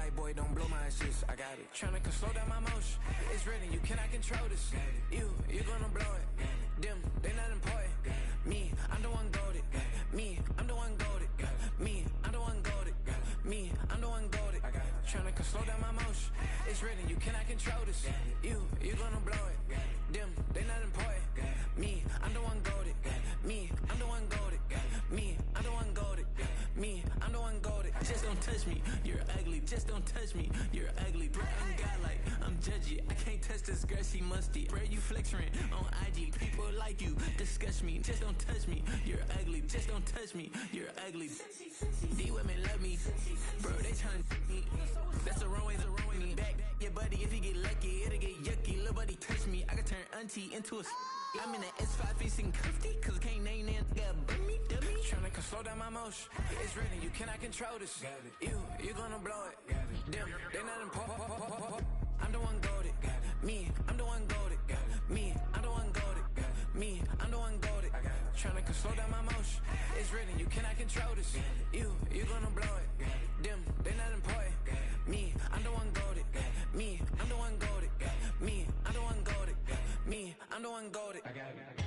like, boy, don't blow my assist. I got it. Tryna slow down my motion. It's written, you cannot control this. You gonna blow it. Them, they not important. Me, I'm the one goated. Me, I'm the one goated. Me, I'm the one goated. Me, I'm the one goated. Tryna slow down my motion. It's written, you cannot control this. You gonna blow it. Them, they not important. Me, I'm the one goated. Me, I'm the one goated. Me, I'm the one goated. Me, I'm the one goated. Just don't touch me, you're ugly. Just don't touch me, you're ugly. Bro, I'm godlike, I'm judgy. I can't touch this girl, she musty. Bro, you flexing on IG. People like you disgust me. Just don't touch me, you're ugly. Just don't touch me, you're ugly. These women love me, bro. They tryna me. That's the wrong way, the wrong way. Back your buddy, if he get lucky, it'll get yucky. Little buddy touch me, I can turn auntie into a. I'm in the S5 facing comfy, cause I can't name that dummy. Tryna slow down my motion. It's written, you cannot control this. You gonna blow it. Them, they not important. I'm the one goated. Me, I'm the one goated. Me, I'm the one goated. Me, I'm the one goated. Tryna slow down my motion. It's written, you cannot control this. You gonna blow it. Them, they not important. Me, I'm the one goated. Me, I'm the one goated. Me, I'm the one goated. Me, I'm the one goated. I got it.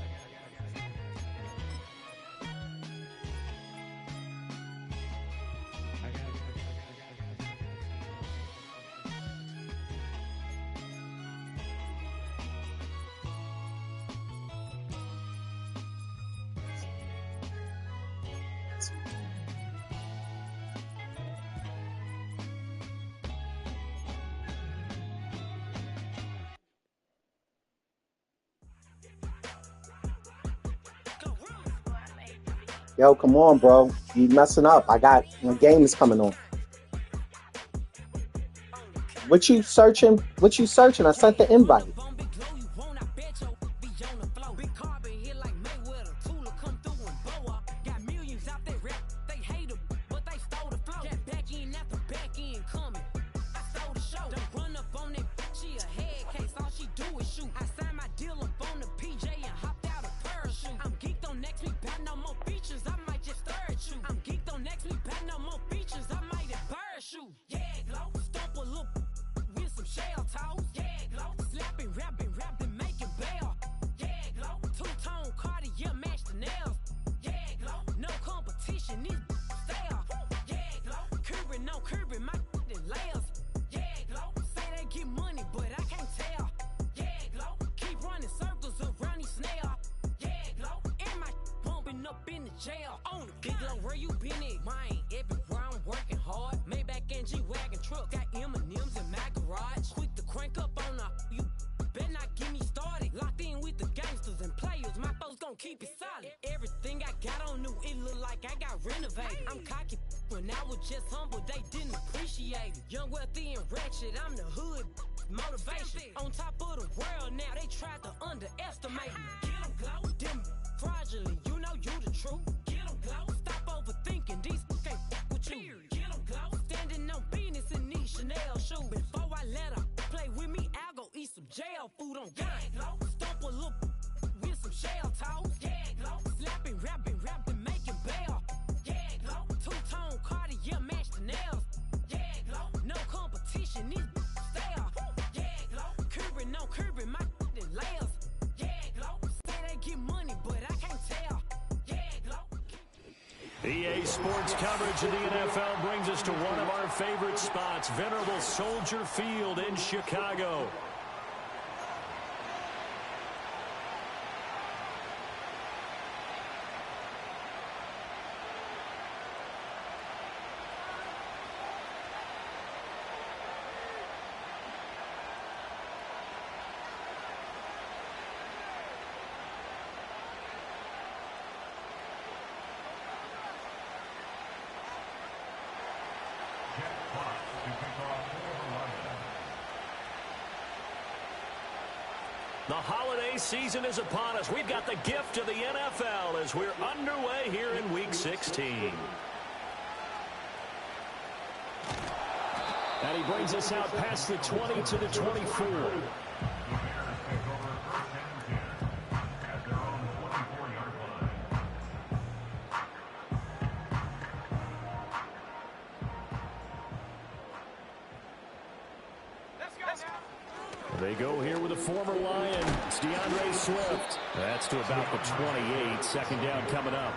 Yo, come on, bro. You messing up. My game is coming on. What you searching? I sent the invite. EA Sports coverage of the NFL brings us to one of our favorite spots, venerable Soldier Field in Chicago. The holiday season is upon us. We've got the gift of the NFL as we're underway here in Week 16. And he brings us out past the 20 to the 24. They go here with a former Lion. It's DeAndre Swift. That's to about the 28. Second down coming up.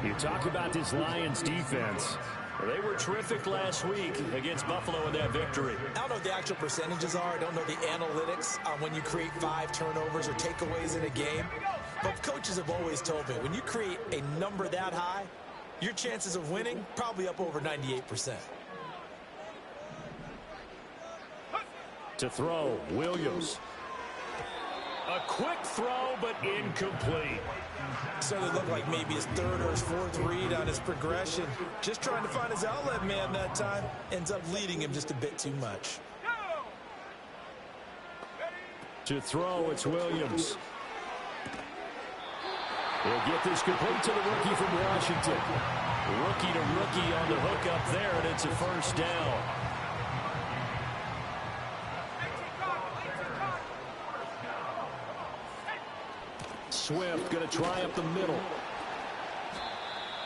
You talk about this Lions defense. They were terrific last week against Buffalo in that victory. I don't know what the actual percentages are. I don't know the analytics on when you create 5 turnovers or takeaways in a game. But coaches have always told me, when you create a number that high, your chances of winning probably up over 98%. To throw, Williams. A quick throw, but incomplete. Certainly looked like maybe his third or his fourth read on his progression. Just trying to find his outlet man that time. Ends up leading him just a bit too much. To throw, it's Williams. He'll get this complete to the rookie from Washington. Rookie to rookie on the hook up there, and it's a first down. Swift going to try up the middle.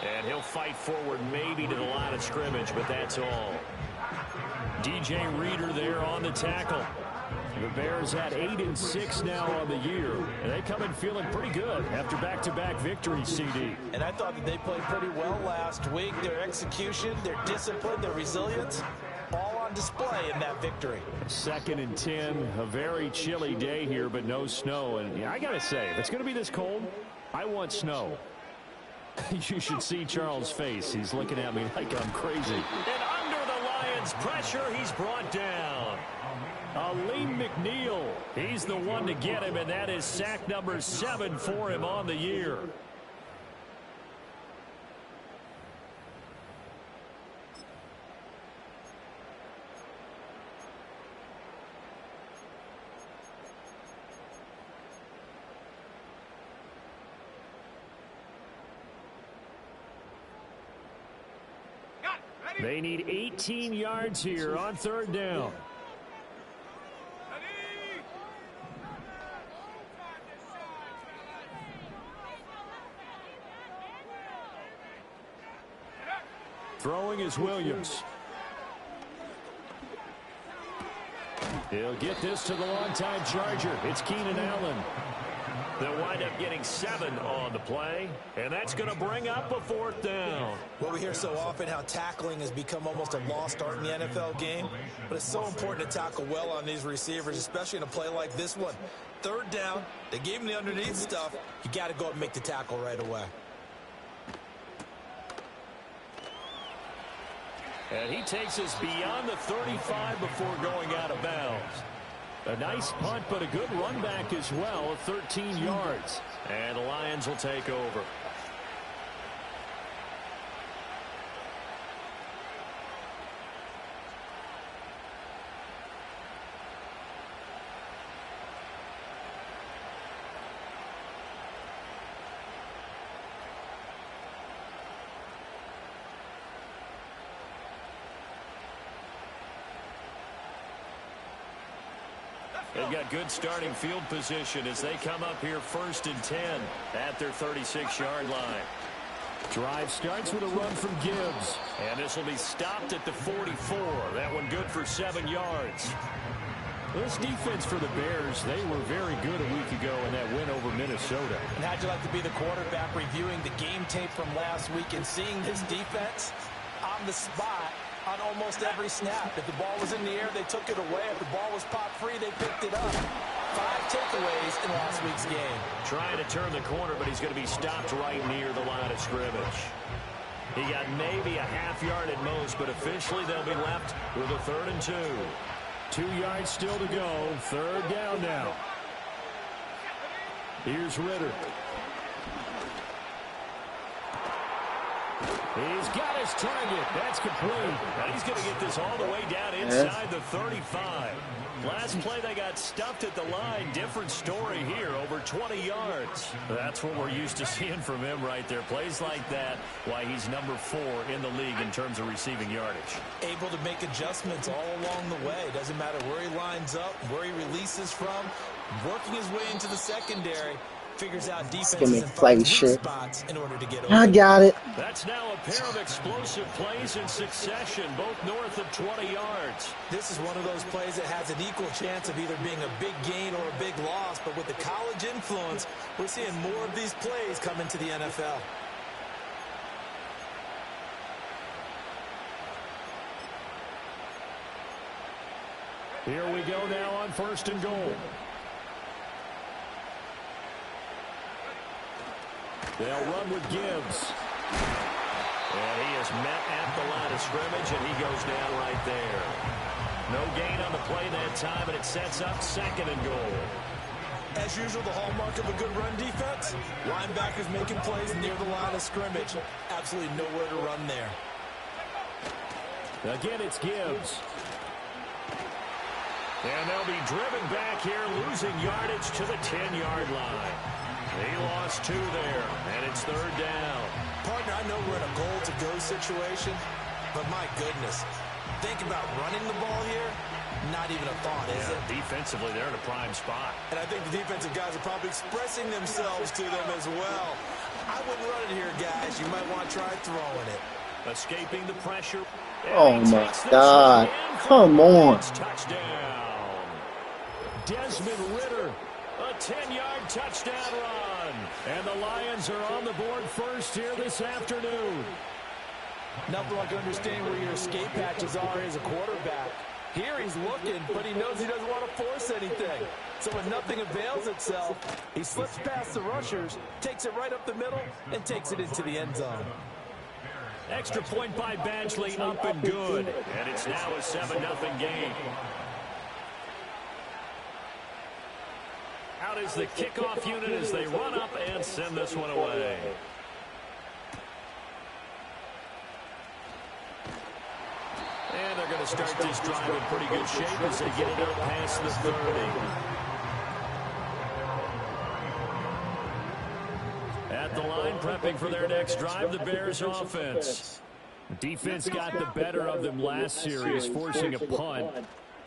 And he'll fight forward maybe to the line of scrimmage, but that's all. DJ Reader there on the tackle. The Bears at 8-6 now on the year, and they come in feeling pretty good after back-to-back victories, CD. And I thought that they played pretty well last week. Their execution, their discipline, their resilience, all on display in that victory. 2nd and 10, a very chilly day here, but no snow. And I got to say, if it's going to be this cold, I want snow. You should see Charles' face. He's looking at me like I'm crazy. And under the Lions' pressure, he's brought down. Aleem McNeil, he's the one to get him, and that is sack number 7 for him on the year. They need 18 yards here on 3rd down. Throwing is Williams. He'll get this to the longtime Charger. It's Keenan Allen. They'll wind up getting 7 on the play, and that's going to bring up a 4th down. Well, we hear so often how tackling has become almost a lost art in the NFL game, but it's so important to tackle well on these receivers, especially in a play like this one. 3rd down, they gave him the underneath stuff. You got to go up and make the tackle right away. And he takes us beyond the 35 before going out of bounds. A nice punt, but a good run back as well of 13 yards. And the Lions will take over. They've got good starting field position as they come up here 1st and 10 at their 36-yard line. Drive starts with a run from Gibbs. And this will be stopped at the 44. That one good for 7 yards. This defense for the Bears, they were very good a week ago in that win over Minnesota. And how'd you like to be the quarterback reviewing the game tape from last week and seeing this defense on the spot on almost every snap? If the ball was in the air, they took it away. If the ball was popped free, they picked it up. 5 takeaways in last week's game. Trying to turn the corner, but he's going to be stopped right near the line of scrimmage. He got maybe a half yard at most, but officially they'll be left with a 3rd and 2. 2 yards still to go. 3rd down now. Here's Ritter. He's got his target. That's complete. And he's going to get this all the way down inside the 35. Last play, they got stuffed at the line. Different story here, over 20 yards. That's what we're used to seeing from him right there. Plays like that, why he's number 4 in the league in terms of receiving yardage. Able to make adjustments all along the way. Doesn't matter where he lines up, where he releases from. Working his way into the secondary. Figures out Give me defenses and play finds weak shit. spots in order to get open. I got it. That's now a pair of explosive plays in succession, both north of 20 yards. This is one of those plays that has an equal chance of either being a big gain or a big loss, but with the college influence, we're seeing more of these plays come into the NFL. Here we go now on 1st and goal. They'll run with Gibbs. And he is met at the line of scrimmage, and he goes down right there. No gain on the play that time, and it sets up 2nd and goal. As usual, the hallmark of a good run defense, linebackers making plays near the line of scrimmage. Absolutely nowhere to run there. Again, it's Gibbs. And they'll be driven back here, losing yardage to the 10-yard line. He lost 2 there, and it's 3rd down. Partner, I know we're in a goal-to-go situation, but my goodness, think about running the ball here. Not even a thought, is it? Defensively, they're in a prime spot. And I think the defensive guys are probably expressing themselves to them as well. I wouldn't run it here, guys. You might want to try throwing it. Escaping the pressure. Oh my God. Come on. Touchdown. Desmond Ridder, a 10-yard touchdown run. And the Lions are on the board first here this afternoon. Nothing like understanding where your escape patches are as a quarterback. Here he's looking, but he knows he doesn't want to force anything. So when nothing avails itself, he slips past the rushers, takes it right up the middle, and takes it into the end zone. Extra point by Badgley, up and good. And it's now a 7-0 game. Out is the kickoff unit as they run up and send this one away. And they're going to start this drive in pretty good shape as they get it up past the 30. At the line, prepping for their next drive, the Bears offense. Defense got the better of them last series, forcing a punt.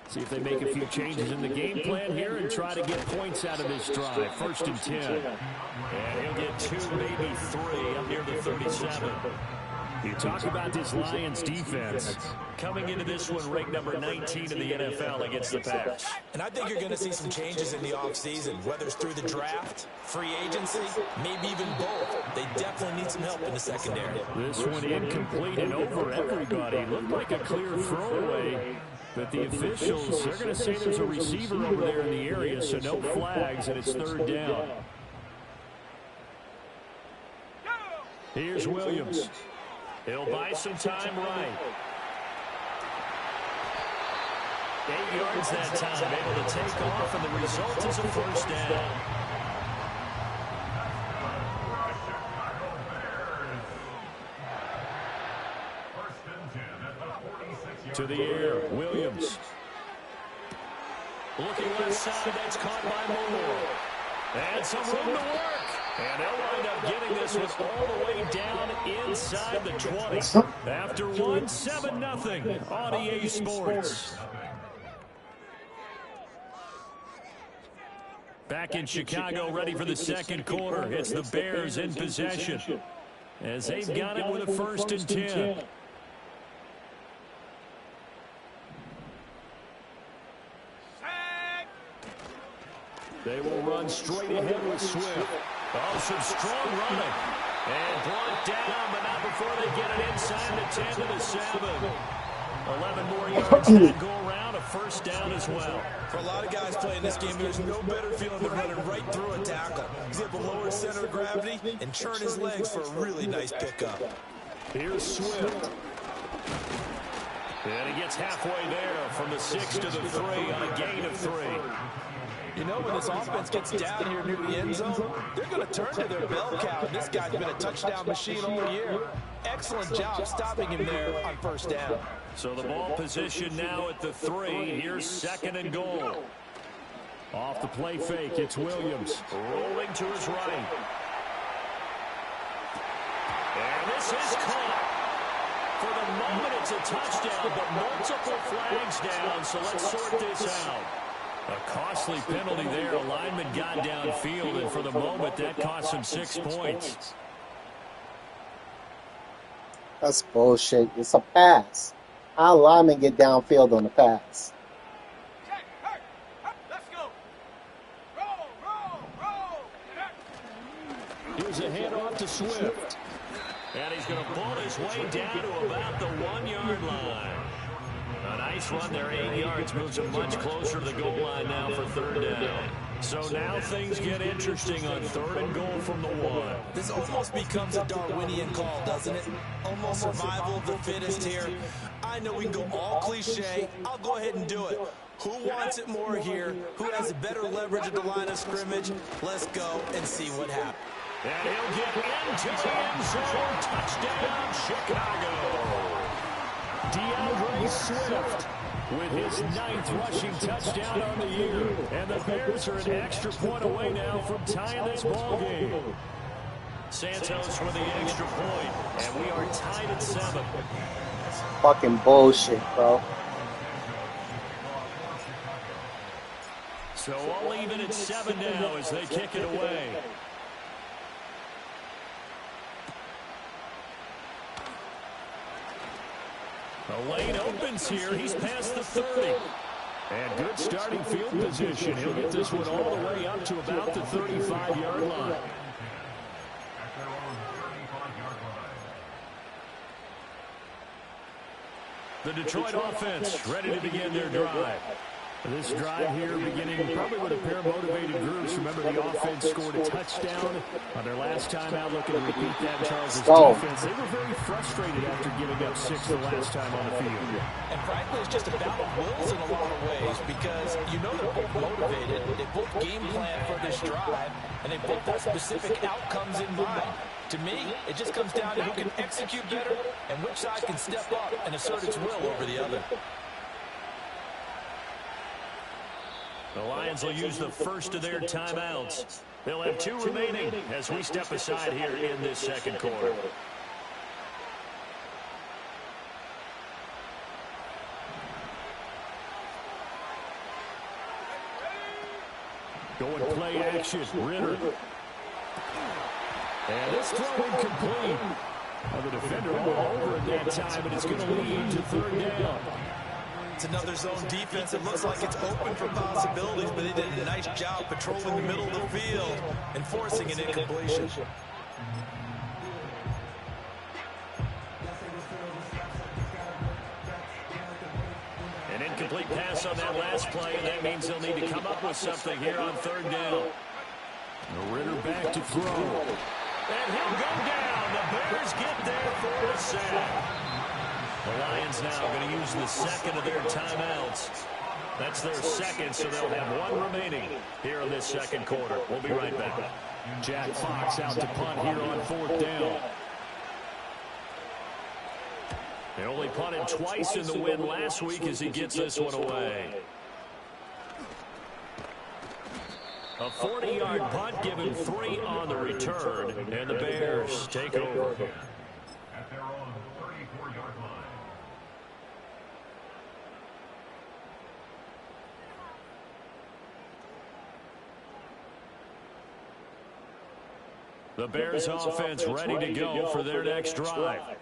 See if they make a few changes in the game plan here and try to get points out of this drive. 1st and 10. And he'll get 2, maybe 3 up near the 37. You talk about this Lions defense. Coming into this one, ranked number 19 in the NFL against the pass. And I think you're going to see some changes in the offseason, whether it's through the draft, free agency, maybe even both. They definitely need some help in the secondary. This one incomplete and over everybody. Looked like a clear throwaway. But the officials, they're going to say there's a receiver over there in the area, so no flags, and it's 3rd down. Here's Williams. He'll buy some time right. 8 yards that time, able to take off, and the result is a 1st down. To the air, Williams. Looking left side, that's caught by Moore. And some room to work. And they'll wind up getting this one all the way down inside the 20. After one, 7-0 on EA Sports. Back in Chicago, ready for the 2nd quarter. It's the Bears in possession as they've got it with a 1st and 10. They will run straight ahead with Swift. Oh, some strong running. And brought down, but not before they get it inside the 10 to the 7. 11 more yards that go around, a 1st down as well. For a lot of guys playing this game, there's no better feeling than running right through a tackle. He's able to lower his center of gravity and churn his legs for a really nice pickup. Here's Swift. And he gets halfway there from the 6 to the 3 on a gain of 3. You know, when this offense gets down here near the end zone, they're going to turn to their bell cow. This guy's been a touchdown machine all year. Excellent job stopping him there on 1st down. So the ball position now at the 3. Here's 2nd and goal. Off the play fake, it's Williams. Rolling to his right. And this is caught. For the moment, it's a touchdown, but multiple flags down, so let's sort this out. A costly penalty there. A lineman got downfield, and for the moment, that cost him 6 points. That's bullshit. It's a pass. How linemen get downfield on the pass? Here's a handoff to Swift. And he's going to pull his way down to about the 1-yard line. A nice run there, 8 yards, moves him much closer to the goal line now for third down. So now things get interesting on 3rd and goal from the 1. This almost becomes a Darwinian call, doesn't it? Almost survival of the fittest here. I know we can go all cliche. I'll go ahead and do it. Who wants it more here? Who has a better leverage at the line of scrimmage? Let's go and see what happens. And he'll get into the end zone. Touchdown, Chicago. DeAndre Swift with his 9th rushing touchdown on the year. And the Bears are an extra point away now from tying this ball game. Santos with the extra point, and we are tied at 7. Fucking bullshit, bro. So all even at 7 now as they kick it away. The lane opens here. He's past the 30. And good starting field position. He'll get this one all the way up to about the 35-yard line. The Detroit offense ready to begin their drive. This drive here beginning probably with a pair of motivated groups. Remember, the offense scored a touchdown on their last time out, looking to repeat that. Charles' defense, they were very frustrated after giving up 6 the last time on the field. And frankly, it's just a battle of wills in a lot of ways because you know they're both motivated. They both game plan for this drive, and they both have specific outcomes in mind. To me, it just comes down to who can execute better and which side can step up and assert its will over the other. The Lions will use the first of their timeouts. They'll have 2 remaining as we step aside here in this second quarter. Going play action, Ritter. And this throw incomplete. Well, the defender all over at that time, and it's going to lead to 3rd down. It's another zone defense. It looks like it's open for possibilities, but they did a nice job patrolling the middle of the field and forcing an incompletion. An incomplete pass on that last play, and that means they'll need to come up with something here on 3rd down. Ritter back to throw. And he'll go down. The Bears get there for a sack. The Lions now going to use the second of their timeouts. That's their second, so they'll have 1 remaining here in this second quarter. We'll be right back. Jack Fox out to punt here on 4th down. They only punted twice in the win last week as he gets this one away. A 40-yard punt, giving 3 on the return, and the Bears take over. At their own 34-yard line. The Bears offense ready to go for their next drive.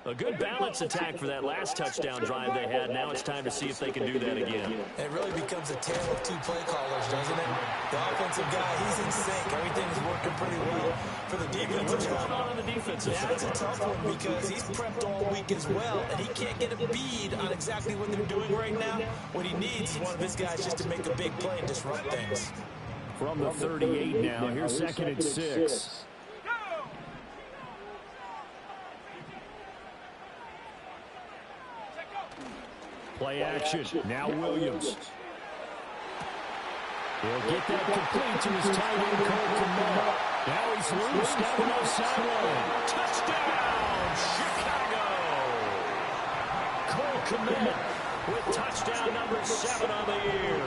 A good balance attack for that last touchdown drive they had. Now it's time to see if they can do that again. It really becomes a tale of 2 play callers, doesn't it? The offensive guy, he's in sync. Everything's working pretty well. For the defensive What's going on the defensive side? That's a tough one because he's prepped all week as well, and he can't get a bead on exactly what they're doing right now. What he needs is one of his guys just to make a big play and disrupt things. From the 38 now, here's 2nd and 6. Play action. Now Williams. He'll get that complete to his tight end, Cole Kmet. Now he's loose down the left sideline. Touchdown, Chicago! Cole Kmet with touchdown number 7 on the year.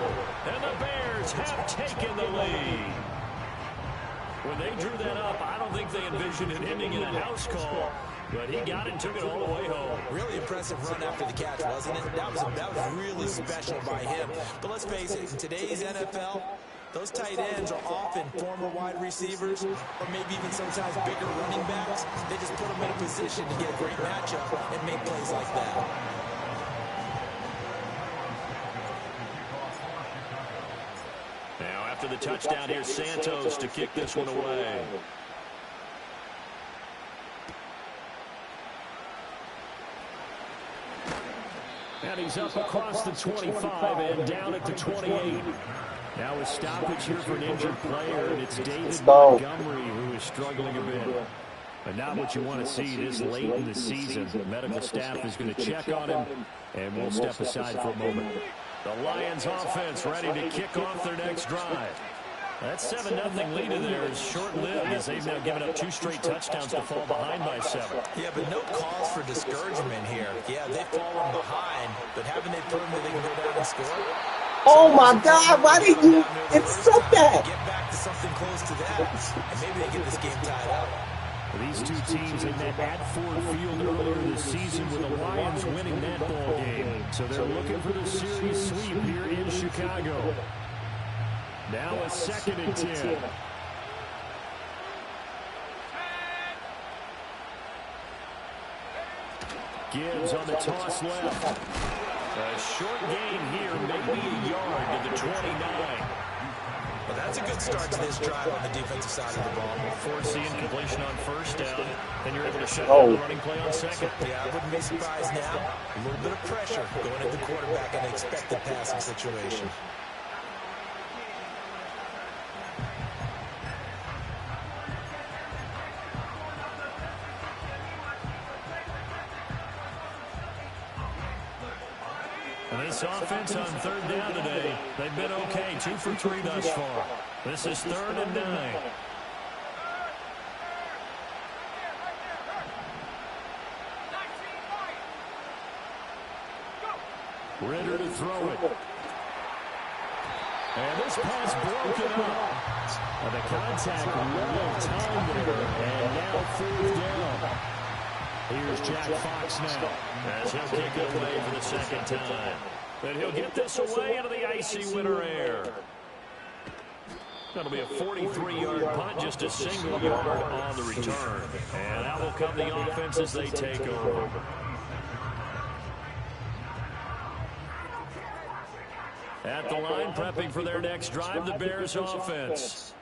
And the Bears have taken the lead. When they drew that up, I don't think they envisioned it ending in a house call. But he got it and took it all the way home. Really impressive run after the catch, wasn't it? That was really special by him. But let's face it, in today's NFL, those tight ends are often former wide receivers or maybe even sometimes bigger running backs. They just put them in a position to get a great matchup and make plays like that. Now after the touchdown, here's Santos to kick this one away. And he's up across the 25 and down at the 28. Now a stoppage here for an injured player, and it's David Montgomery who is struggling a bit. But not what you want to see this late in the season. The medical staff is going to check on him, and we'll step aside for a moment. The Lions offense ready to kick off their next drive. That 7-0 lead in there is short-lived as they've now given up 2 straight touchdowns to fall behind by 7. Yeah, but no cause for discouragement here. Yeah, they've fallen behind, but haven't they proven that they can go down and score? Oh my God, why did you intercept that? Get back to something close to that, and maybe they get this game tied up. These two teams had met at Ford Field earlier this season with the Lions winning that ball game. So they're looking for the series sweep here in Chicago. Now a 2nd and 10. Gibbs on the toss left. A short gain here, maybe a yard to the 29. Well, that's a good start to this drive on the defensive side of the ball. Forcing completion on 1st down, and you're able to shut down the running play on 2nd. Yeah, I wouldn't be surprised now. A little bit of pressure going at the quarterback in an expected passing situation. And this offense on 3rd down today, they've been okay, 2 for 3 thus far. This is 3rd and 9. Ritter to throw it. And this pass broken up. And the contact well timed there. And now 4th down. Here's Jack Fox now as he'll kick it away for the 2nd time. But he'll get this away into the icy winter air. That'll be a 43-yard punt, just a single yard on the return. And out will come the offense as they take over. At the line, prepping for their next drive, the Bears offense.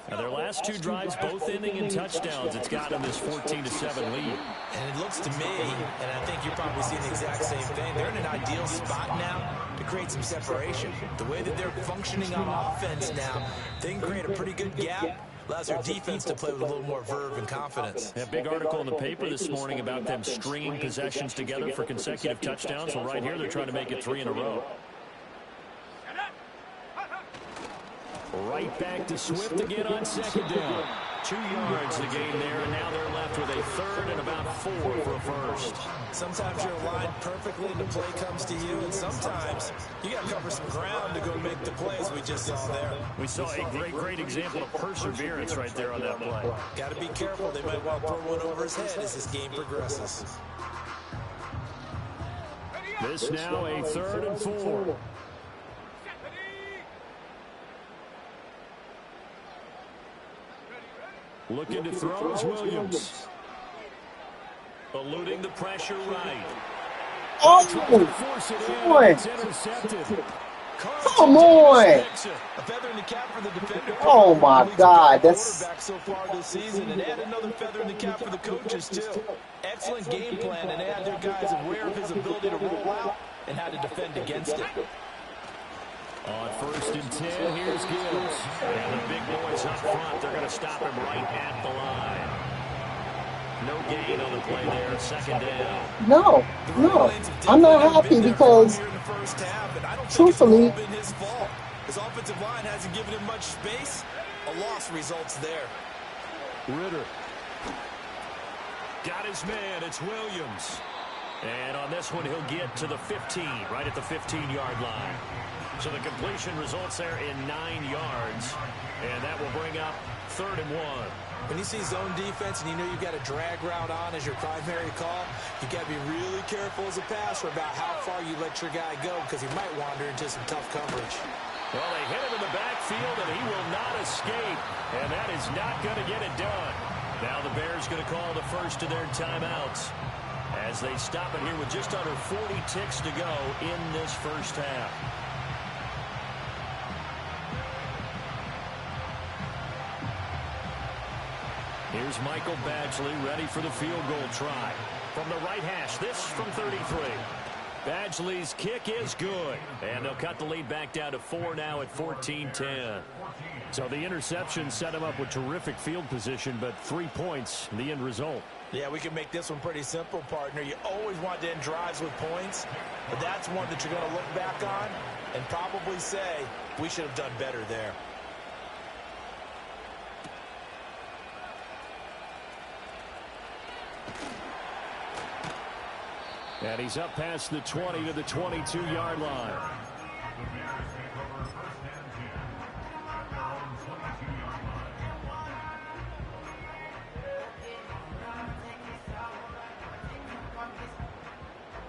Now their last 2 drives, both ending in touchdowns. It's got them this 14-7 lead. And it looks to me, and I think you're probably seeing the exact same thing, they're in an ideal spot now to create some separation. The way that they're functioning on offense now, they can create a pretty good gap. Allows their defense to play with a little more verve and confidence. A big article in the paper this morning about them stringing possessions together for consecutive touchdowns. Well, right here, they're trying to make it 3 in a row. Right back to Swift again on 2nd down. 2 yards to gain there, and now they're left with a 3rd and about 4 for a first. Sometimes you're aligned perfectly and the play comes to you, and sometimes you got to cover some ground to go make the plays we just saw there. We saw a great example of perseverance right there on that play. Got to be careful. They might well throw one over his head as this game progresses. This now a 3rd and 4. Looking to throw is Williams. Eluding the pressure right. Oh, boy. It's intercepted. Come on. A feather in the cap for the defender. Oh, my God. That's so far this season, and add another feather in the cap for the coaches, too. Excellent game plan, and they had their guys aware of his ability to roll out and how to defend against it. On 1st and 10, here's Gibbs. And the big boys up front, they're going to stop him right at the line. No gain on the play there, 2nd down. no. I'm not happy because, truthfully, his offensive line hasn't given him much space. A loss results there. Ritter. Got his man, it's Williams. And on this one, he'll get to the 15, right at the 15-yard line. So the completion results there in 9 yards. And that will bring up 3rd and 1. When you see zone defense and you know you've got a drag route on as your primary call, you got to be really careful as a passer about how far you let your guy go because he might wander into some tough coverage. Well, they hit him in the backfield, and he will not escape. And that is not going to get it done. Now the Bears going to call the first of their timeouts as they stop it here with just under 40 ticks to go in this first half. Here's Michael Badgley ready for the field goal try. From the right hash, this from 33. Badgley's kick is good. And they'll cut the lead back down to 4 now at 14-10. So the interception set him up with terrific field position, but 3 points, the end result. Yeah, we can make this one pretty simple, partner. You always want to end drives with points, but that's one that you're going to look back on and probably say, we should have done better there. And he's up past the 20 to the 22-yard line.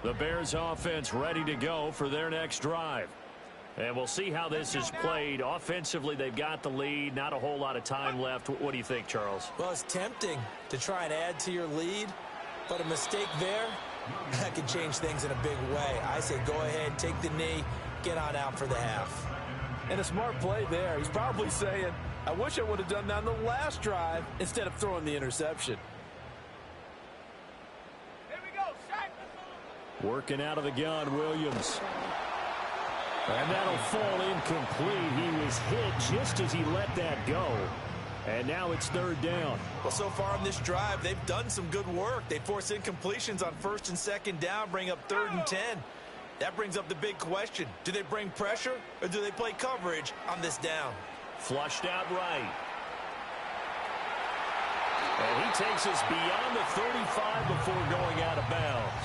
The Bears offense ready to go for their next drive. And we'll see how this is played. Offensively, they've got the lead. Not a whole lot of time left. What do you think, Charles? Well, it's tempting to try and add to your lead, but a mistake there, that can change things in a big way. I say go ahead, take the knee, get on out for the half. And a smart play there. He's probably saying, I wish I would have done that on the last drive instead of throwing the interception. Working out of the gun, Williams. And that'll fall incomplete. He was hit just as he let that go. And now it's 3rd down. Well, so far on this drive, they've done some good work. They force incompletions on 1st and 2nd down, bring up 3rd and 10. That brings up the big question. Do they bring pressure or do they play coverage on this down? Flushed out right. And he takes us beyond the 35 before going out of bounds.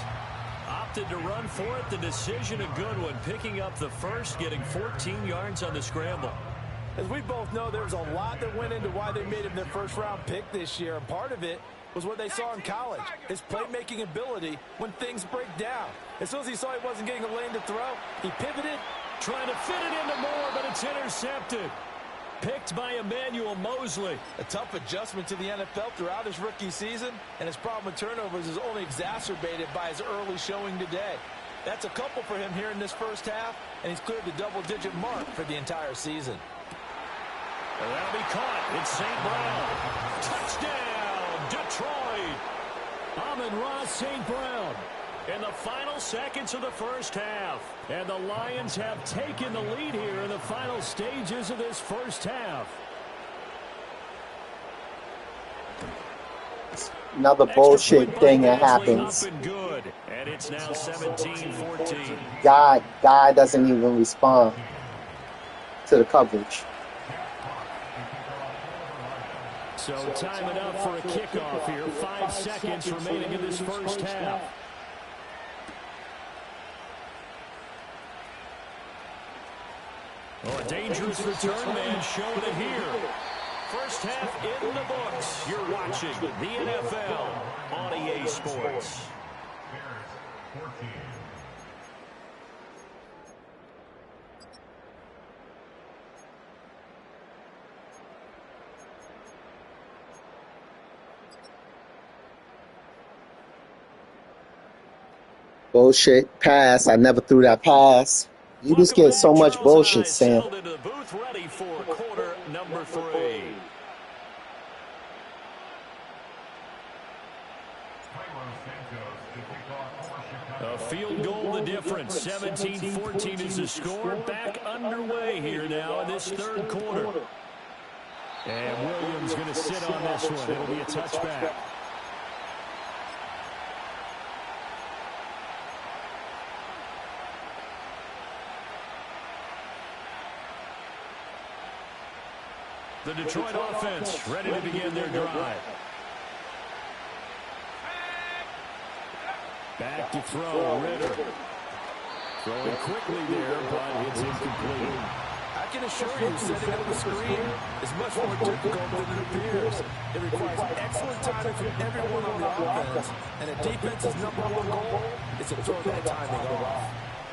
Opted to run for it. The decision a good one. Picking up the first, getting 14 yards on the scramble. As we both know, there's a lot that went into why they made him their first-round pick this year, and part of it was what they saw in college, his playmaking ability when things break down. As soon as he saw he wasn't getting a lane to throw, he pivoted. Trying to fit it into Moore, but it's intercepted. Picked by Emmanuel Mosley. A tough adjustment to the NFL throughout his rookie season, and his problem with turnovers is only exacerbated by his early showing today. That's a couple for him here in this first half, and he's cleared the double-digit mark for the entire season. And that'll be caught. It's St. Brown. Touchdown, Detroit. Amon-Ra St. Brown in the final seconds of the first half. And the Lions have taken the lead here in the final stages of this first half. Another bullshit thing that happens. Good. And it's now 17-14. Guy doesn't even respond to the coverage. So time it up for a kickoff here. 5 seconds remaining in this first half. Oh, a dangerous return man showing it here. First half in the books. You're watching the NFL on EA Sports. Bullshit pass. I never threw that pass. You just get so much bullshit, Sam. Into the booth ready for quarter number 3. A field goal the difference. 17-14 is the score. Back underway here now in this third quarter. And Williams going to sit on this one. It'll be a touchback. The Detroit offense ready to begin their drive. Back to throw, Ritter. Throwing quickly there, but it's incomplete. I can assure you, setting up a screen is much more difficult than it appears. It requires excellent timing from everyone on the offense, and a defense's #1 goal is to throw that timing off.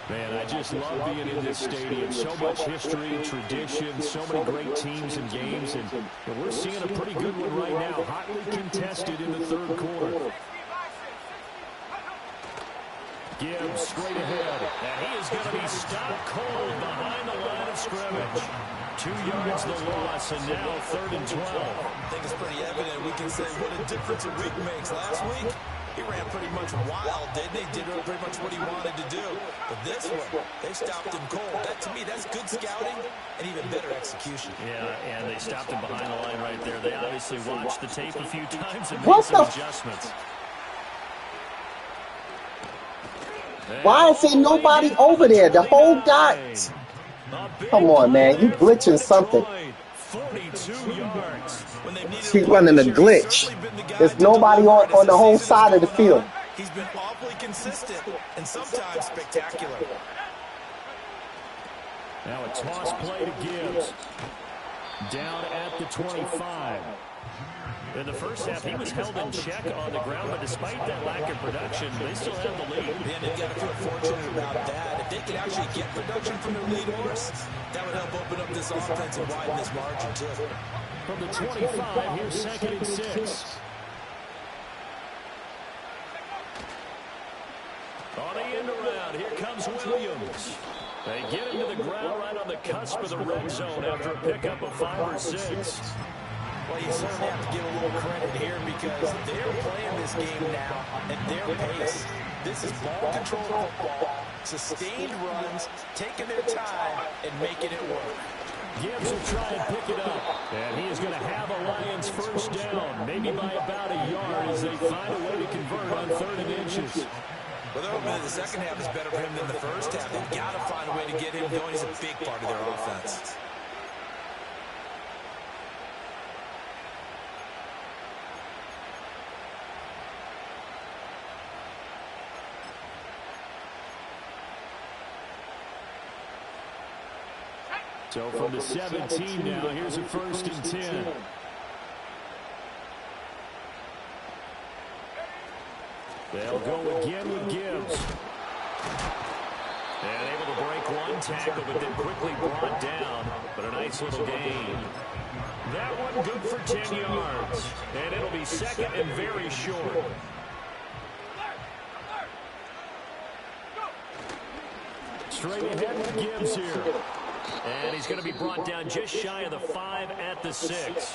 Man, I just love being in this stadium. So much history, tradition, so many great teams and games, and we're seeing a pretty good one right now. Hotly contested in the third quarter. Gibbs straight ahead, and he is going to be stopped cold behind the line of scrimmage. 2 yards the loss, and now 3rd and 12. I think it's pretty evident. We can say what a difference a week makes. Last week, he ran pretty much wild, didn't he? Did pretty much what he wanted to do. But this one, they stopped him cold. That, to me, that's good scouting and even better execution. Yeah, and they stopped him behind the line right there. They obviously watched the tape a few times and made What some the adjustments. Why is there nobody over there? The whole dot. Come on, man. You glitching something. 42 yards. He's running a glitch. There's nobody on the whole side of the field. He's been awfully consistent and sometimes spectacular. Now a toss play to Gibbs. Down at the 25. In the first half, he was held in check on the ground, but despite that lack of production, they still have the lead. And they've got to feel fortunate about that. If they could actually get production from their lead horse, that would help open up this offense and widen this margin, too. From the 25, here's 2nd and 6. On the end around, here comes Williams. They get him to the ground right on the cusp of the red zone after a pickup of 5 or 6. Well, you certainly have to give a little credit here because they're playing this game now at their pace. This is ball control football, sustained runs, taking their time, and making it work. Gibbs will try and pick it up. And he is going to have a Lions first down, maybe by about a yard as they find a way to convert on 3rd and inches. Well, they're hoping that the second half is better for him than the first half. They've got to find a way to get him going. He's a big part of their offense. So from the 17 now, here's a 1st and 10. They'll go again with Gibbs. And able to break one tackle, but then quickly brought down. But a nice little gain. That one good for 10 yards. And it'll be 2nd and very short. Straight ahead with Gibbs here. And he's going to be brought down just shy of the 5 at the 6.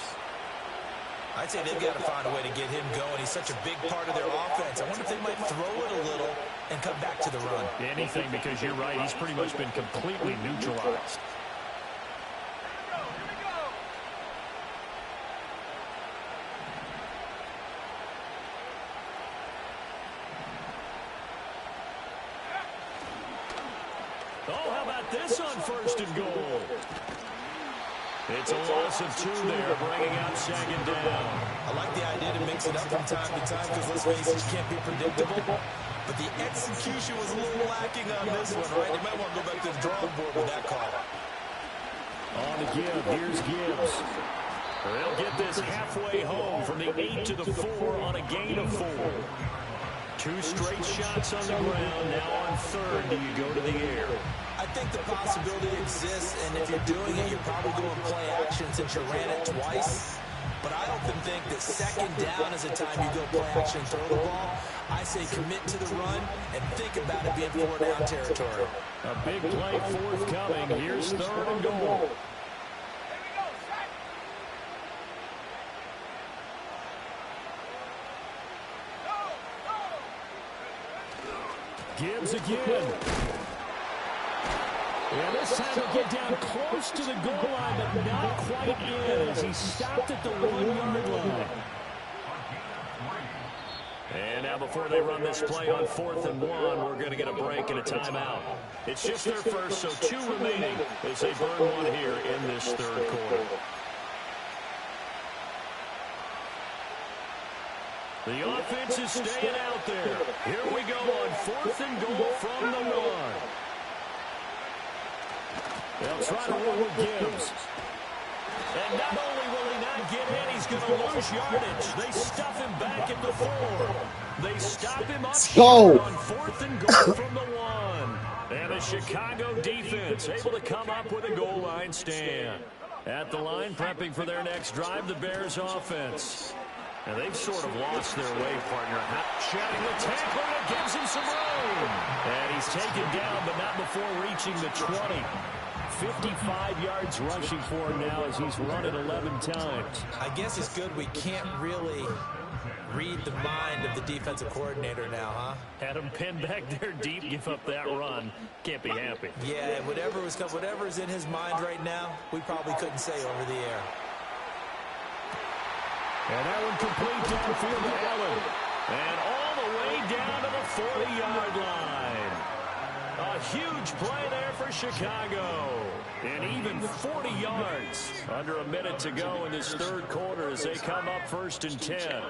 I'd say they've got to find a way to get him going. He's such a big part of their offense. I wonder if they might throw it a little and come back to the run. Anything, because you're right. He's pretty much been completely neutralized. Oh, how about this on 1st and goal? It's a loss of 2 there, bringing up 2nd down. I like the idea to mix it up from time to time because, let's face it, you can't be predictable. But the execution was a little lacking on this one, right? You might want to go back to the drawing board with that call. On the give, here's Gibbs. They'll get this halfway home from the 8 to the 4 on a gain of 4. 2 straight shots on the ground. Now on 3rd, do you go to the air? I think the possibility exists, and if you're doing it, you're probably going play action since you ran it twice. But I often think that 2nd down is the time you go play action, throw the ball. I say commit to the run and think about it being 4 down territory. A big play forthcoming. Here's 3rd and goal. Gibbs again. Yeah, this time he'll get down close to the goal line, but not quite in as he stopped at the 1-yard line. And now before they run this play on 4th and 1, we're going to get a break and a timeout. It's just their first, so 2 remaining as they burn one here in this 3rd quarter. The offense is staying out there. Here we go on 4th and goal from the 1. They'll try to run with Gibbs. And not only will he not get in, he's going to lose yardage. They stuff him back at the 4. They stop him up short on 4th and goal from the 1. And the Chicago defense able to come up with a goal line stand. At the line, prepping for their next drive, the Bears offense. And they've sort of lost their way, partner. Shedding the tackle that gives him some room. And he's taken down, but not before reaching the 20. 55 yards rushing for him now as he's run it 11 times. I guess it's good we can't really read the mind of the defensive coordinator now, huh? Had him pinned back there deep, give up that run. Can't be happy. Yeah, whatever's in his mind right now, we probably couldn't say over the air. And that one complete downfield to Allen. And all the way down to the 40-yard line. A huge play there for Chicago. And even 40 yards. Under a minute to go in this 3rd quarter as they come up 1st and 10.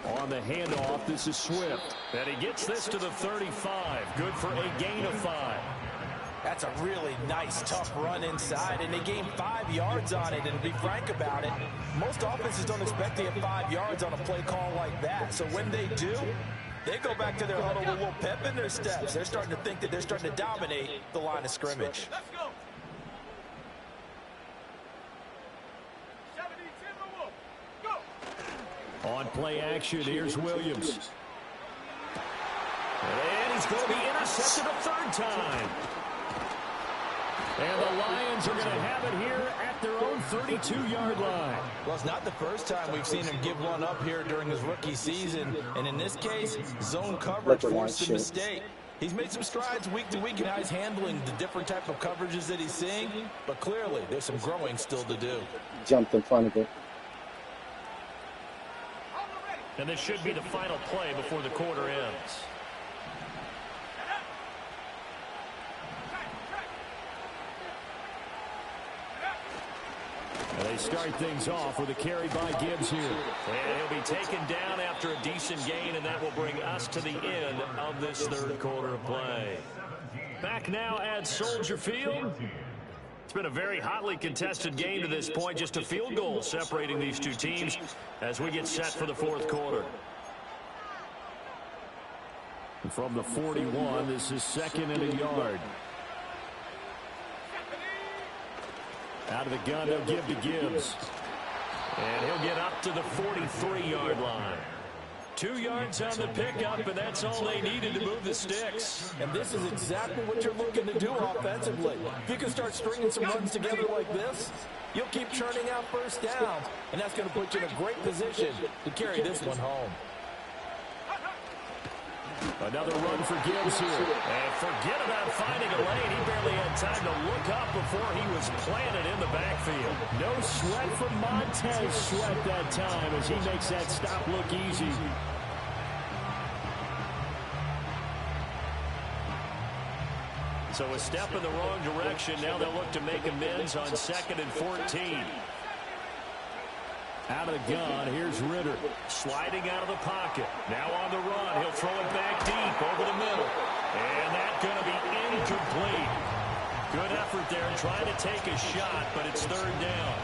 On the handoff, this is Swift. And he gets this to the 35. Good for a gain of 5. That's a really nice, tough run inside, and they gained 5 yards on it. And to be frank about it, most offenses don't expect to get 5 yards on a play call like that. So when they do, they go back to their huddle with a little pep in their steps. They're starting to think that they're starting to dominate the line of scrimmage. Let's go. On play action, here's Williams. And he's going to be intercepted a 3rd time. And the Lions are going to have it here at their own 32-yard line. Well, it's not the first time we've seen him give one up here during his rookie season. And in this case, zone coverage forced a mistake. He's made some strides week to week in how he's handling the different type of coverages that he's seeing. But clearly, there's some growing still to do. Jumped in front of it. And this should be the final play before the quarter ends. And they start things off with a carry by Gibbs here. And he'll be taken down after a decent gain, and that will bring us to the end of this 3rd quarter of play. Back now at Soldier Field. It's been a very hotly contested game to this point. Just a field goal separating these two teams as we get set for the 4th quarter. From the 41, this is 2nd and a yard. Out of the gun, they'll give to Gibbs. And he'll get up to the 43-yard line. 2 yards on the pickup, and that's all they needed to move the sticks. And this is exactly what you're looking to do offensively. If you can start stringing some runs together like this, you'll keep churning out 1st downs, and that's going to put you in a great position to carry this one home. Another run for Gibbs here. And forget about finding a lane. He barely had time to look up before he was planted in the backfield. No sweat from Montez Sweat that time as he makes that stop look easy. So a step in the wrong direction. Now they'll look to make amends on 2nd and 14. Out of the gun, here's Ritter. Sliding out of the pocket. Now on the run. He'll throw it back deep over the middle. And that's going to be incomplete. Good effort there trying to take a shot, but it's 3rd down.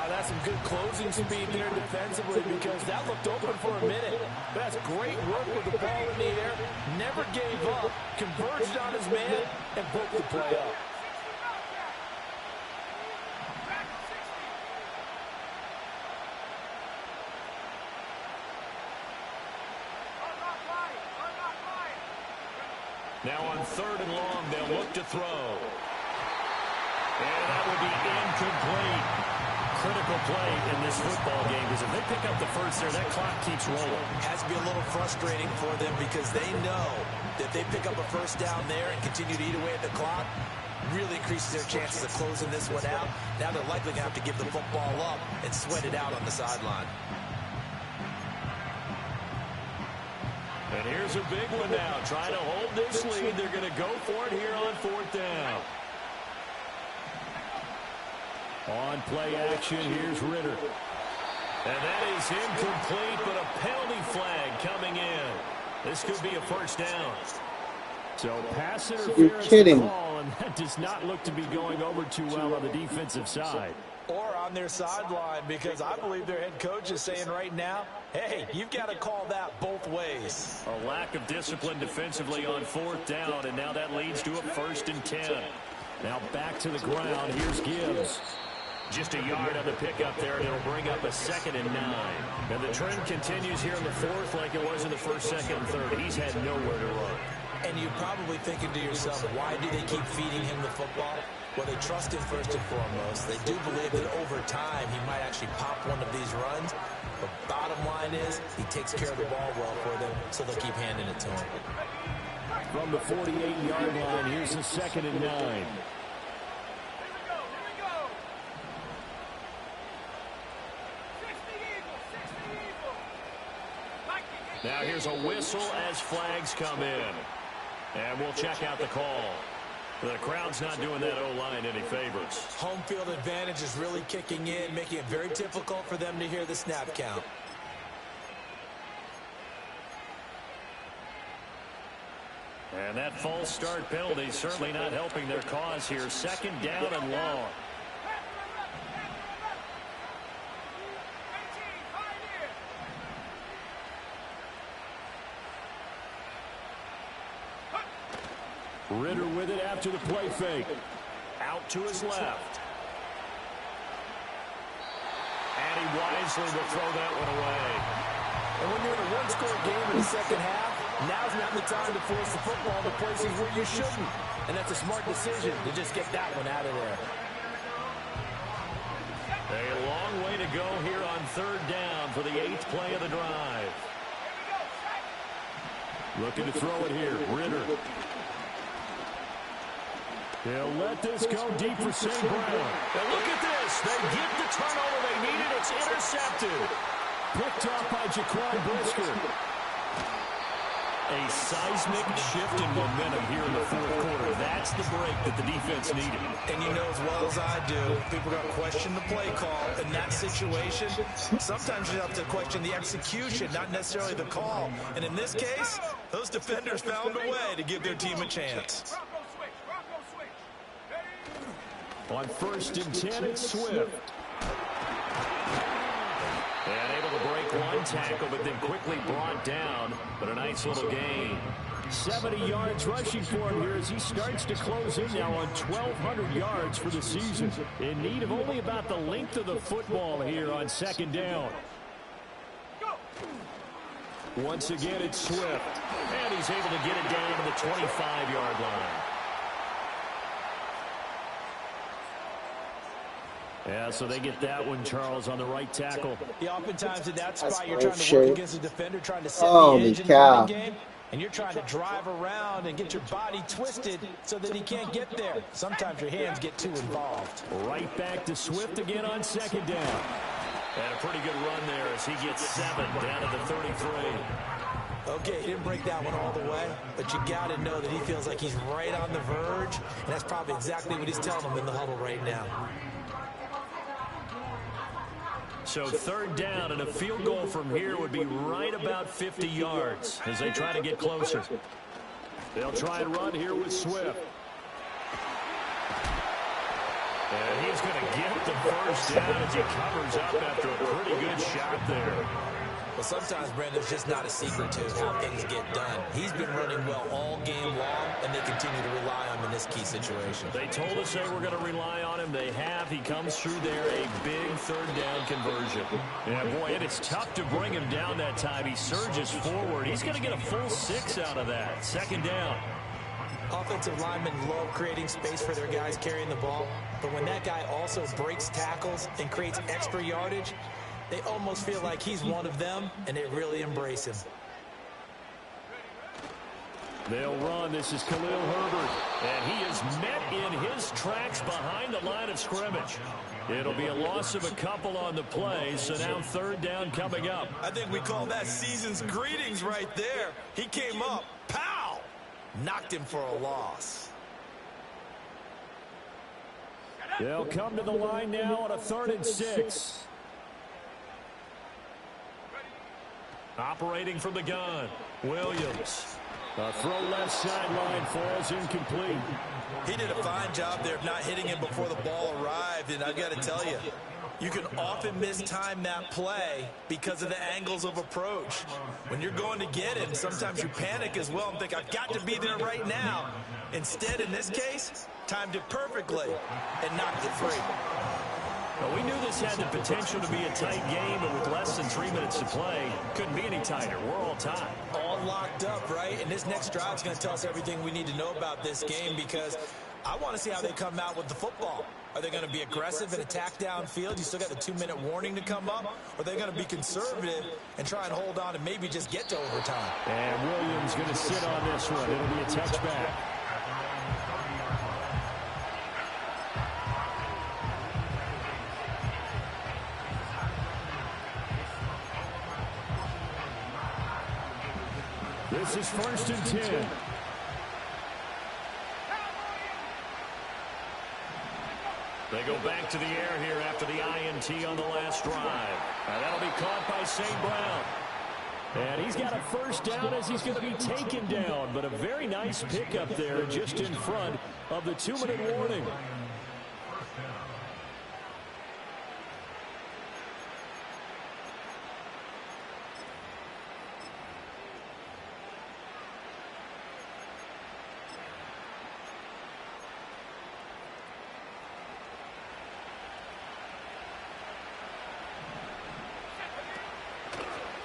That's some good closing speed there defensively because that looked open for a minute. But that's great work with the ball in the air. Never gave up. Converged on his man and broke the play up. Now on 3rd and long, they'll look to throw. And that would be incomplete. Critical play in this football game because if they pick up the first there, that clock keeps rolling. Has to be a little frustrating for them because they know that if they pick up a 1st down there and continue to eat away at the clock, really increases their chances of closing this one out. Now they're likely going to have to give the football up and sweat it out on the sideline. And here's a big one now. Trying to hold this lead. They're going to go for it here on 4th down. On play action, here's Ritter. And that is incomplete, but a penalty flag coming in. This could be a first down. So pass You're interference kidding. call, and that does not look to be going over too well on the defensive side. Or on their sideline, because I believe their head coach is saying right now, hey, you've got to call that both ways. A lack of discipline defensively on fourth down, and now that leads to a 1st and 10. Now back to the ground. Here's Gibbs. Just a yard on the pickup there, and it'll bring up a 2nd and 9. And the trend continues here in the fourth like it was in the first, second, and third. He's had nowhere to run. And you're probably thinking to yourself, why do they keep feeding him the football? Well, they trust him first and foremost. They do believe that over time he might actually pop one of these runs. But bottom line is he takes care of the ball well for them, so they'll keep handing it to him. From the 48-yard line, here's the 2nd and 9. Now here's a whistle as flags come in. And we'll check out the call. The crowd's not doing that O-line any favors. Home field advantage is really kicking in, making it very difficult for them to hear the snap count. And that false start penalty certainly not helping their cause here. 2nd down and long. Ritter with it after the play fake. Out to his left. And he wisely will throw that one away. And when you're in a one-score game in the second half, now's not the time to force the football to places where you shouldn't. And that's a smart decision to just get that one out of there. A long way to go here on 3rd down for the 8th play of the drive. Looking to throw it here. Ritter. They'll let this go deep for St. Brown. And look at this. They get the turnover they needed. It's intercepted. Picked off by Jaquan Brisker. A seismic shift in momentum here in the fourth quarter. That's the break that the defense needed. And you know as well as I do, people are going to question the play call in that situation. Sometimes you have to question the execution, not necessarily the call. And in this case, those defenders found a way to give their team a chance. On 1st and 10, it's Swift. And able to break one tackle, but then quickly brought down. But a nice little gain. 70 yards rushing for him here as he starts to close in now on 1,200 yards for the season. In need of only about the length of the football here on 2nd down. Once again, it's Swift. And he's able to get it down to the 25-yard line. Yeah, so they get that one, Charles, on the right tackle. Yeah, oftentimes in that spot, That's you're trying to bullshit. work against a defender, trying to set the Holy edge in the cow. running game, and you're trying to drive around and get your body twisted so that he can't get there. Sometimes your hands get too involved. Right back to Swift again on 2nd down. And a pretty good run there as he gets 7 down to the 33. Okay, he didn't break that one all the way, but you got to know that he feels like he's right on the verge, and that's probably exactly what he's telling them in the huddle right now. So 3rd down, and a field goal from here would be right about 50 yards as they try to get closer. They'll try and run here with Swift. And he's going to get the first down as he covers up after a pretty good shot there. Well, sometimes, Brandon, it's just not a secret to how things get done. He's been running well all game long, and they continue to rely on him in this key situation. They told us they were going to rely on him. They have. He comes through there, a big 3rd down conversion. Yeah, boy, it is tough to bring him down that time. He surges forward. He's going to get a full 6 out of that. 2nd down. Offensive linemen love creating space for their guys carrying the ball, but when that guy also breaks tackles and creates extra yardage, they almost feel like he's one of them, and they really embrace him. They'll run. This is Khalil Herbert. And he is met in his tracks behind the line of scrimmage. It'll be a loss of a couple on the play, so now 3rd down coming up. I think we call that season's greetings right there. He came up, pow! Knocked him for a loss. They'll come to the line now on a 3rd and 6. Operating from the gun, Williams. A throw left sideline falls incomplete. He did a fine job there of not hitting it before the ball arrived, and I've got to tell you, you can often mistime that play because of the angles of approach. When you're going to get it, sometimes you panic as well and think, I've got to be there right now. Instead, in this case, timed it perfectly and knocked it free. Well, we knew this had the potential to be a tight game, but with less than 3 minutes to play, couldn't be any tighter. We're all tied. All locked up, right? And this next drive is going to tell us everything we need to know about this game, because I want to see how they come out with the football. Are they going to be aggressive and attack downfield? You still got the 2-minute warning to come up? Or are they going to be conservative and try and hold on and maybe just get to overtime? And Williams going to sit on this one. It'll be a touchback. This is 1st and 10. They go back to the air here after the INT on the last drive. That'll be caught by St. Brown. And he's got a 1st down as he's going to be taken down. But a very nice pickup there just in front of the 2-minute warning.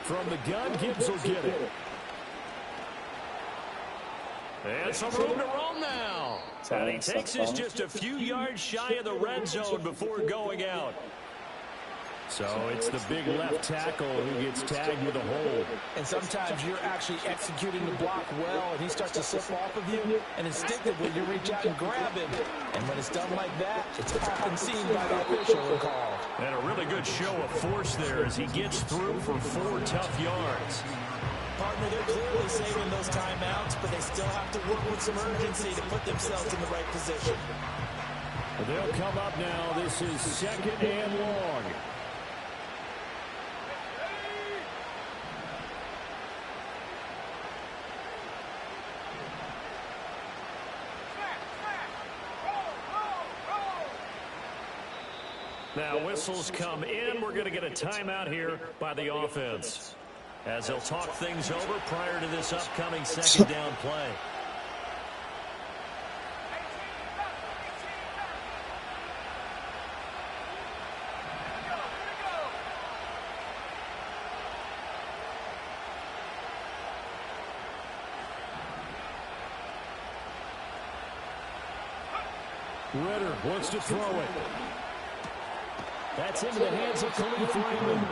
From the gun, Gibbs will get it. And some room to roam now. And he takes us just a few yards shy of the red zone before going out. So it's the big left tackle who gets tagged with a hold. And sometimes you're actually executing the block well, and he starts to slip off of you, and instinctively you reach out and grab him. And when it's done like that, it's often seen by the official and called. And a really good show of force there as he gets through for 4 tough yards. Partner, they're clearly saving those timeouts, but they still have to work with some urgency to put themselves in the right position. Well, they'll come up now. This is 2nd and long. Now whistles come in. We're going to get a timeout here by the offense as they'll talk things over prior to this upcoming 2nd down play. Ritter wants to throw it. That's into the hands of Khalif Raymond.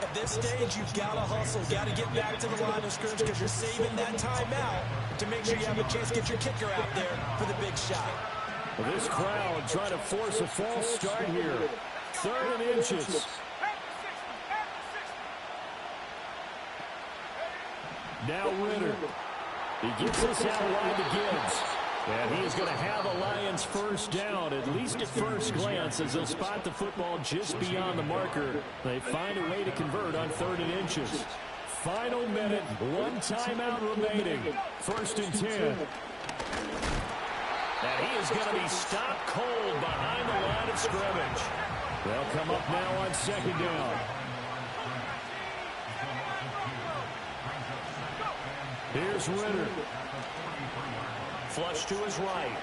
At this stage, you've got to hustle, got to get back to the line of scrimmage because you're saving that timeout to make sure you have a chance to get your kicker out there for the big shot. Well, this crowd trying to force a false start here. 3rd and inches. Now Ritter. He gets this out wide to Gibbs. And he's going to have a Lions 1st down, at least at first glance, as they'll spot the football just beyond the marker. They find a way to convert on 3rd and inches. Final minute, 1 timeout remaining. 1st and 10. And he is going to be stopped cold behind the line of scrimmage. They'll come up now on 2nd down. Here's Ritter. Flush to his right.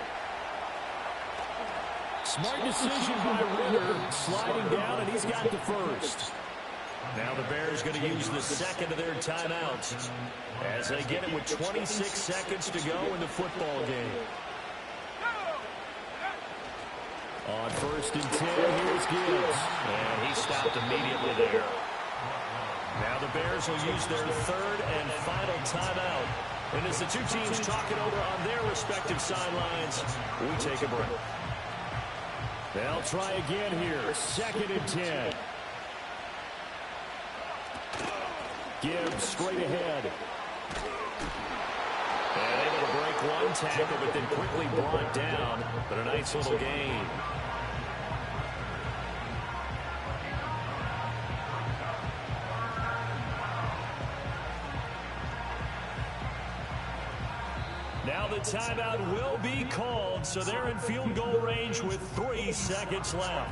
Smart decision by Ritter, sliding down, and he's got the 1st. Now the Bears going to use the 2nd of their timeouts as they get it with 26 seconds to go in the football game. On 1st and 10, here's Gibbs. And he stopped immediately there. Now the Bears will use their 3rd and final timeout. And as the two teams talk it over on their respective sidelines, we take a break. They'll try again here. 2nd and 10. Gibbs straight ahead. And able to break one tackle, but then quickly brought down. But a nice little gain. Now the timeout will be called, so they're in field goal range with 3 seconds left.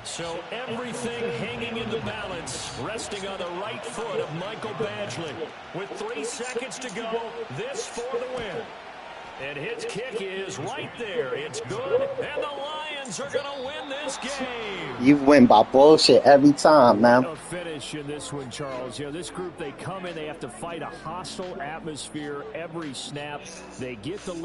So everything hanging in the balance, resting on the right foot of Michael Badgley. With 3 seconds to go, this for the win. And his kick is right there. It's good, and the Lions are going to win this game. You win by bullshit every time, man. A finish in this one, Charles. You know, this group, they come in, they have to fight a hostile atmosphere every snap. They get the late